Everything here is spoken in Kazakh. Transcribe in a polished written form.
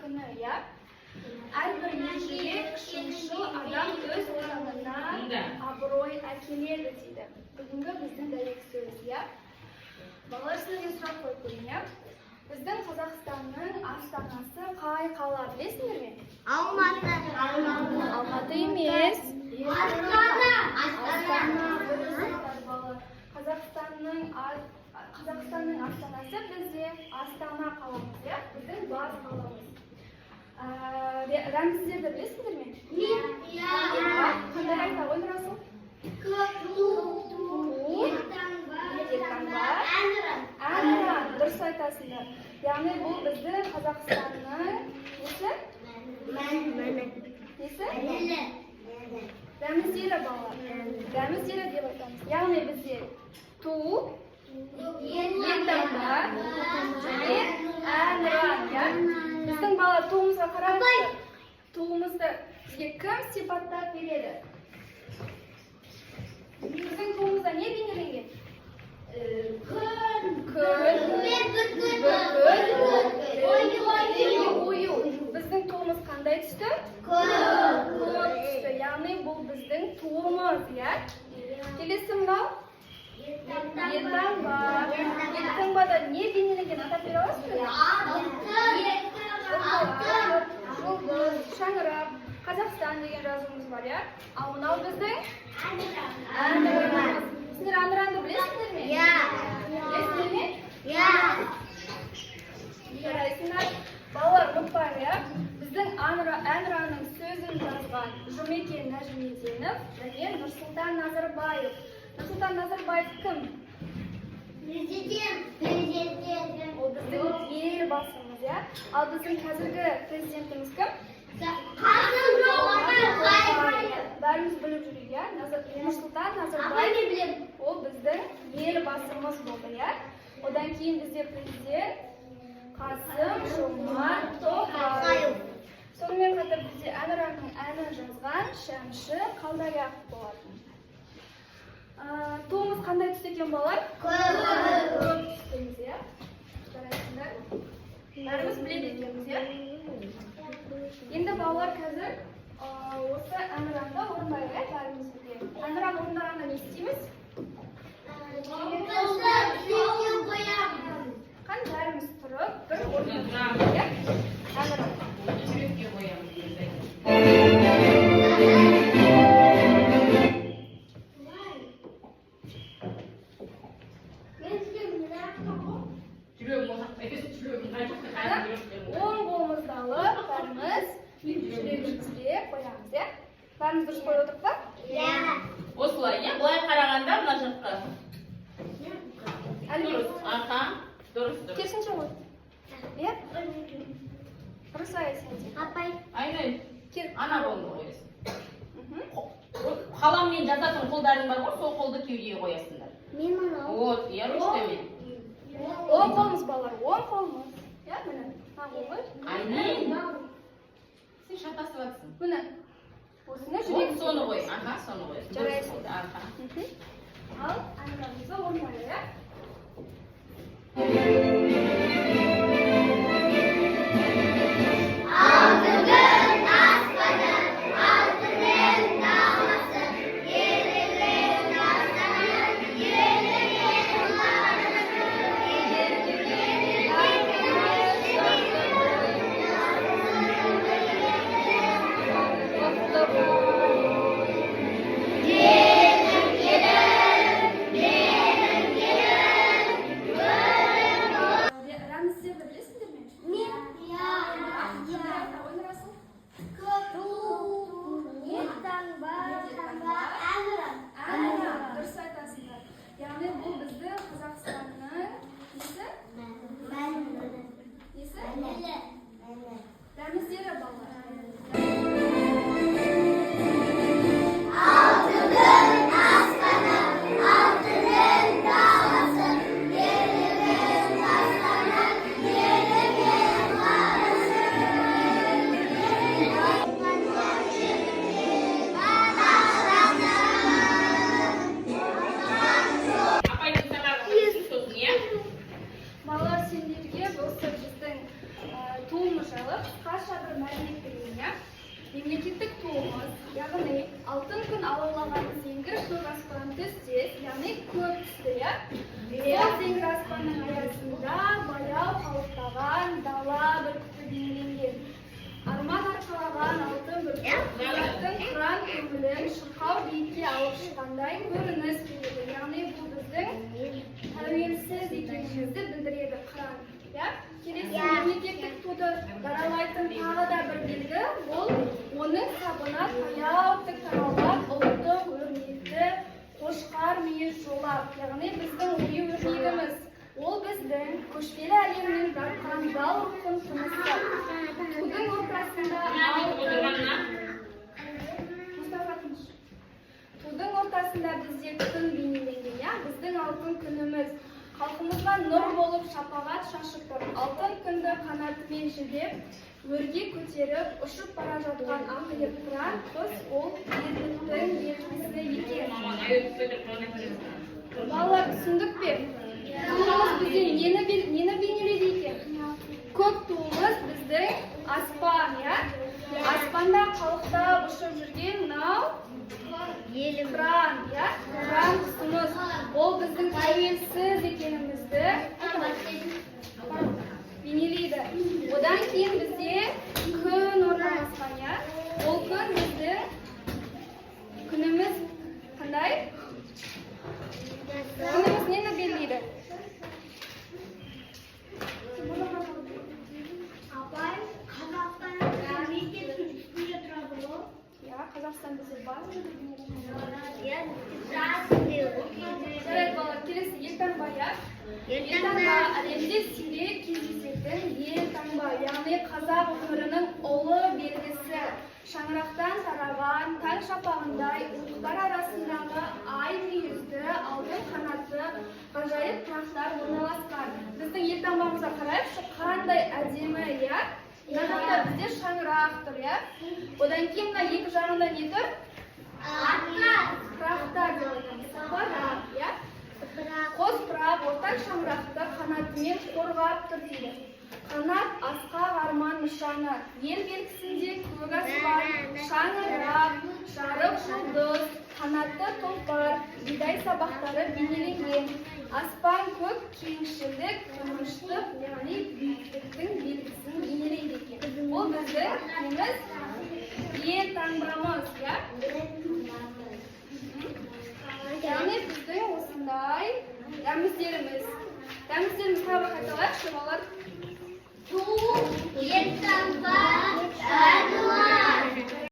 kuni ya. Har bir yigit, shunshil odam o'z o'rnidan obro'y keladi deydi. Bugungi bizning dalil so'z ya. Bolalar sizlarga so'roq qo'yib qo'ying. Bizning Qozog'istonning ostonasi qay qala bilasizlarmi? Olmati. Olmati emas. Ostona. Qozog'istonning ostonasi bizning Ostona qalamiz ya. Bizning boz qalamiz. Ramzlarni bilasizlarmi? Ya. Qanday aytib o'tirasiz? Anran, dұрыс айтасыңдар. Яғни бұл біздің Қазақстанның несі? Несі? Рәміздері балалар. Рәміздері деп айтамыз. Яғни бізде ту, еттаңба, және әнран. Біздің балалар туымызға қараңыздар. Туымызды бізге кім сипаттап береді? Біздің туымызда не бейнеленген? Ою. Біздің туымыз қандай түсті? Көк түсті. Яғни бұл біздің туымыз, я? Келесі мынау? Еттаңба. Еттаңбада не бейнеленген? Атап бере аласыз ба? Жұлдыз, шаңырақ, Қазақстан деген жазуымыз бар, я? Ал мынау біздің? Әнұранымыз. Сіздер әнұранды білесіздер ме? Я. Білесіздер ме? Я. Жарайсыңдар. Балалар, ұмытпайық, я? Біздің әнұранның сөзін жазған Жұмекен Нәжімеденов және Нұрсұлтан Назарбаев. Нұрсұлтан Назарбаев кім? Президент. Ол біздің елбасымыз, я? Ал біздің қазіргі президентіміз кім? Бәріміз біліп жүрейік, я? Нұрсұлтан Назарбаев. Ол біздің елбасымыз болды, я? Одан кейін бізде президент Қасым-Жомарт Тоқаев. Сонымен қатар бізде әнұранның әнін жазған Шәмші Қалдаяқов болатын. Туымыз қандай түсті екен балалар? Көк түстіміз, я? Жарайсыңдар. Бәріміз біледі екенбіз, я? Енді балалар қазір осы әнұранды орындайық, я? Бәріміз бірге. Әнұран орындағанда не істейміз? Қан бәріміз тұрып, бір орындайық, я? Әнұран. Оң қолымызды алып, бәріміз жүрегімізге қоямыз, я? Бәріміз дұрыс қойып отырып па? Я. Осылай, я? Былай қарағанда мына жаққа. Дұрыс, аха, дұрыс. Керісінше ғой. Я? Дұрыс сен. Апай. Айнай, ана қолды қоясың. Қаламмен жазатын қолдарың бар ғой, сол қолды кеудеге қоясыңдар. Мен мынау. Вот, я ручкамен. Оң қолымыз балалар, оң қолымыз. Я, міне. Ғой. Айнай, сен шатасып жатсың. Міне. Осыны Вот, жүрек. соны қой, аха, соны қой. Жарайсың. Аха. Ал, әнұранымызды орындайық, я? қысқаша бір мәлімет берейін, иә. Мемлекеттік туымыз, яғни алтын күн алаулаған зеңгір көк аспан түстес, яғни көк түсті, иә. Сол зеңгір аспанның аясында баяу қалықтаған дала бүркіті бейнеленген. Арман арқалаған алтын бүркіт қазақтың қыран көңілін шырқау биікке алып шыққандай көрініс береді. Яғни бұл біздің тәуелсіз екенімізді білдіреді қыран. Келесі мемлекеттік туды даралайтын тағы да бір белгі, бұл оның сабына таяу тік таралған ұлттық өрнекті қошқар мүйіз жолақ, яғни біздің ою-өрнегіміз. Ол біздің көшпелі әлемнің дарқан бал рухын тынысы. Тудың ортасында Тудың ортасында бізде күн бейнеленген, иә, біздің алтын күніміз. Халқымызға нұр болып шапағат шашып тұр. Алтын күнді қанатымен жебеп, өрге көтеріп, ұшып бара жатқан ақиық қыран құс ол ерліктің белгісі екен. Балалар, түсіндік пе? Туымыз бізден нені бейнеледі екен? Көк туымыз біздің аспан, иә? Аспанда қалықтап ұшып жүрген мынау қыран, иә? Қыран құсымыз. Ол біздің тәуелсіз екенімізді бейнелейді. Одан кейін бізде күн орналасқан, иә? Ол күн біздің күніміз қандай? Күніміз нені белгілейді? Апай, Қазақстан мектептің үстінде тұрады ғой. Ja, Қазақстан бізде бар ма? Иә, жас деу. Жарайды балалар, келесі елтаңба, иә? Елтаңба әлемде сирек кездесетін елтаңба, яғни қазақ өмірінің ұлы белгісі. Шаңырақтан тараған таң шапағындай ұлттар арасындағы ай мүйізді алтын қанатты ғажайып тақтар орналасқан. Біздің елтаңбамызға қарайықшы, қандай әдемі, иә? Мына жақта бізде шаңырақ тұр, иә? Одан кейін мына екі жағында не тұр? Пырақтар деп айтамыз. Пырақ, иә? Қос пырақ ортақ шаңырақты қанатымен қорғап тұр дейді. Қанат асқақ арман нышаны, ел белгісінде көк аспан, шаңырақ, жарық жұлдыз, қанатты тұлпар, бидай сабақтары бейнеленген. Аспан көк кеңшілік, тыныштық, яғни биіктіктің белгісін бейнелейді екен. Ол біздің елтаңбамыз, иә? Яғни біздің осындай рәміздеріміз. Рәміздеріміз тағы қайталайықшы балалар.